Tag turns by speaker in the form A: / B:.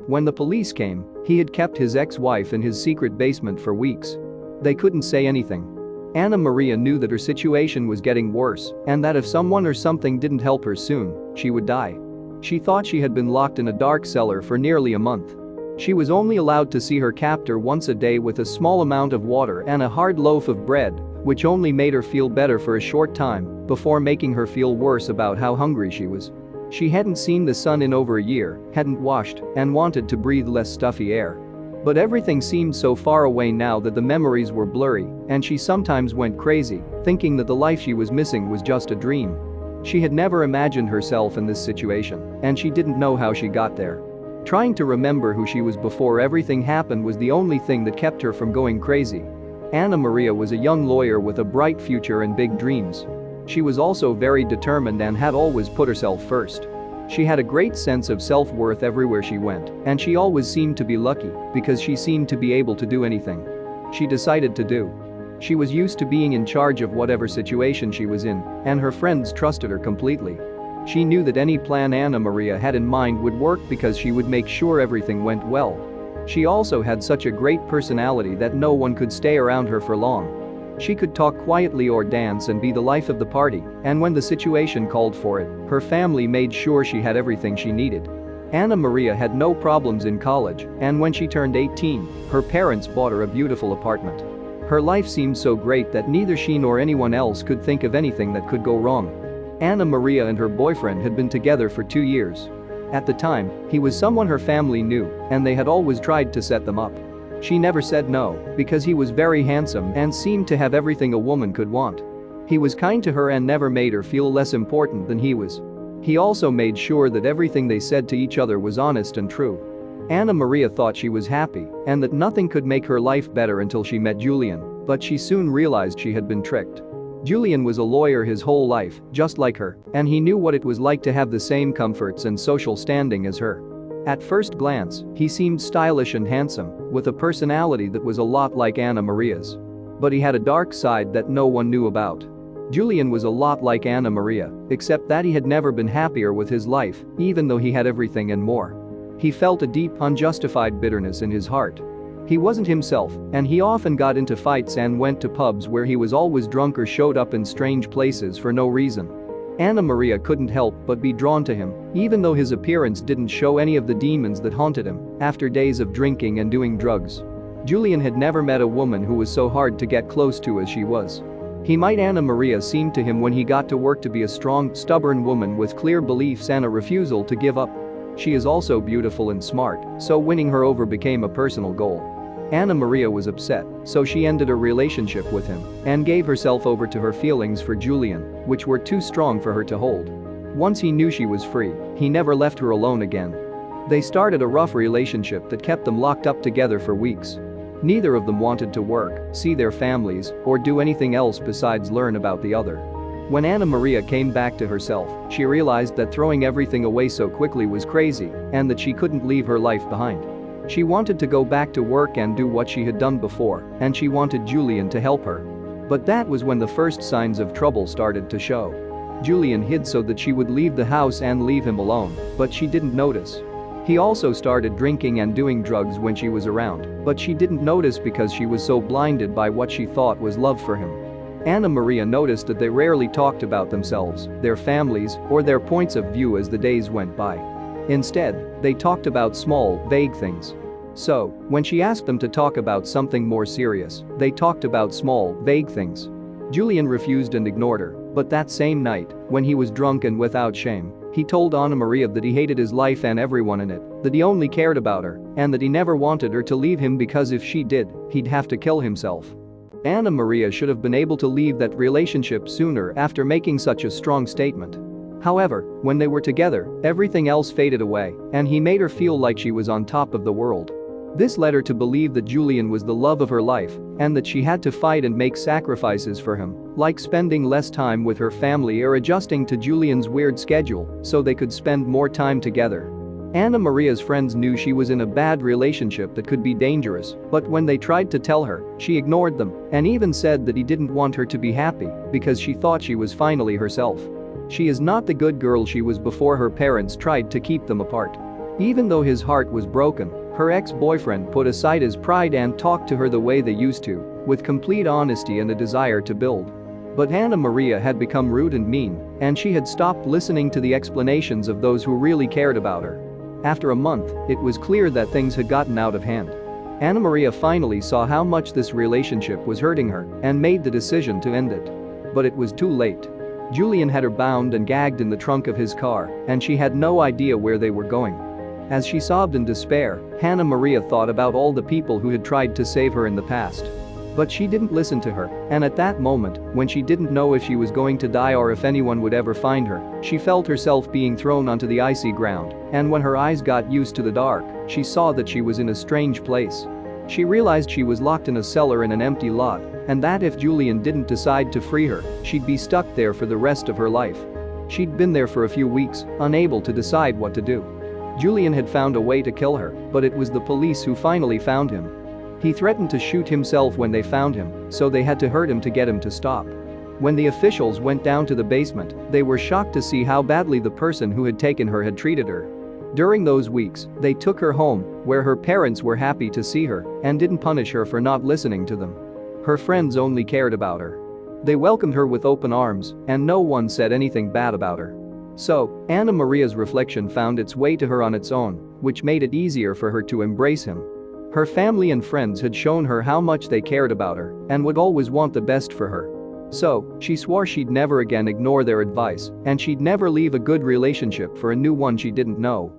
A: When the police came, he had kept his ex-wife in his secret basement for weeks. They couldn't say anything. Anna Maria knew that her situation was getting worse and that if someone or something didn't help her soon, she would die. She thought she had been locked in a dark cellar for nearly a month. She was only allowed to see her captor once a day with a small amount of water and a hard loaf of bread, which only made her feel better for a short time before making her feel worse about how hungry she was. She hadn't seen the sun in over a year, hadn't washed, and wanted to breathe less stuffy air. But everything seemed so far away now that the memories were blurry, and she sometimes went crazy, thinking that the life she was missing was just a dream. She had never imagined herself in this situation, and she didn't know how she got there. Trying to remember who she was before everything happened was the only thing that kept her from going crazy. Anna Maria was a young lawyer with a bright future and big dreams. She was also very determined and had always put herself first. She had a great sense of self-worth everywhere she went, and she always seemed to be lucky because she seemed to be able to do anything she decided to do. She was used to being in charge of whatever situation she was in, and her friends trusted her completely. She knew that any plan Anna Maria had in mind would work because she would make sure everything went well. She also had such a great personality that no one could stay around her for long. She could talk quietly or dance and be the life of the party, and when the situation called for it, her family made sure she had everything she needed. Anna Maria had no problems in college, and when she turned 18, her parents bought her a beautiful apartment. Her life seemed so great that neither she nor anyone else could think of anything that could go wrong. Anna Maria and her boyfriend had been together for 2 years. At the time, he was someone her family knew, and they had always tried to set them up. She never said no, because he was very handsome and seemed to have everything a woman could want. He was kind to her and never made her feel less important than he was. He also made sure that everything they said to each other was honest and true. Anna Maria thought she was happy and that nothing could make her life better until she met Julian, but she soon realized she had been tricked. Julian was a lawyer his whole life, just like her, and he knew what it was like to have the same comforts and social standing as her. At first glance, he seemed stylish and handsome, with a personality that was a lot like Anna Maria's. But he had a dark side that no one knew about. Julian was a lot like Anna Maria, except that he had never been happier with his life, even though he had everything and more. He felt a deep, unjustified bitterness in his heart. He wasn't himself, and he often got into fights and went to pubs where he was always drunk or showed up in strange places for no reason. Anna Maria couldn't help but be drawn to him, even though his appearance didn't show any of the demons that haunted him after days of drinking and doing drugs. Julian had never met a woman who was so hard to get close to as she was. Anna Maria seemed to him when he got to work to be a strong, stubborn woman with clear beliefs and a refusal to give up. She is also beautiful and smart, so winning her over became a personal goal. Anna Maria was upset, so she ended a relationship with him and gave herself over to her feelings for Julian, which were too strong for her to hold. Once he knew she was free, he never left her alone again. They started a rough relationship that kept them locked up together for weeks. Neither of them wanted to work, see their families, or do anything else besides learn about the other. When Anna Maria came back to herself, she realized that throwing everything away so quickly was crazy and that she couldn't leave her life behind. She wanted to go back to work and do what she had done before, and she wanted Julian to help her. But that was when the first signs of trouble started to show. Julian hid so that she would leave the house and leave him alone, but she didn't notice. He also started drinking and doing drugs when she was around, but she didn't notice because she was so blinded by what she thought was love for him. Anna Maria noticed that they rarely talked about themselves, their families, or their points of view as the days went by. Instead, they talked about small, vague things. So, when she asked them to talk about something more serious, they talked about small, vague things. Julian refused and ignored her, but that same night, when he was drunk and without shame, he told Anna Maria that he hated his life and everyone in it, that he only cared about her, and that he never wanted her to leave him because if she did, he'd have to kill himself. Anna Maria should have been able to leave that relationship sooner after making such a strong statement. However, when they were together, everything else faded away, and he made her feel like she was on top of the world. This led her to believe that Julian was the love of her life and that she had to fight and make sacrifices for him, like spending less time with her family or adjusting to Julian's weird schedule so they could spend more time together. Anna Maria's friends knew she was in a bad relationship that could be dangerous, but when they tried to tell her, she ignored them and even said that he didn't want her to be happy because she thought she was finally herself. She is not the good girl she was before her parents tried to keep them apart. Even though his heart was broken, her ex-boyfriend put aside his pride and talked to her the way they used to, with complete honesty and a desire to build. But Anna Maria had become rude and mean, and she had stopped listening to the explanations of those who really cared about her. After a month, it was clear that things had gotten out of hand. Anna Maria finally saw how much this relationship was hurting her and made the decision to end it. But it was too late. Julian had her bound and gagged in the trunk of his car, and she had no idea where they were going. As she sobbed in despair, Anna Maria thought about all the people who had tried to save her in the past. But she didn't listen to her, and at that moment, when she didn't know if she was going to die or if anyone would ever find her, she felt herself being thrown onto the icy ground, and when her eyes got used to the dark, she saw that she was in a strange place. She realized she was locked in a cellar in an empty lot, and that if Julian didn't decide to free her, she'd be stuck there for the rest of her life. She'd been there for a few weeks, unable to decide what to do. Julian had found a way to kill her, but it was the police who finally found him. He threatened to shoot himself when they found him, so they had to hurt him to get him to stop. When the officials went down to the basement, they were shocked to see how badly the person who had taken her had treated her. During those weeks, they took her home, where her parents were happy to see her and didn't punish her for not listening to them. Her friends only cared about her. They welcomed her with open arms, and no one said anything bad about her. So, Anna Maria's reflection found its way to her on its own, which made it easier for her to embrace him. Her family and friends had shown her how much they cared about her and would always want the best for her. So, she swore she'd never again ignore their advice, and she'd never leave a good relationship for a new one she didn't know.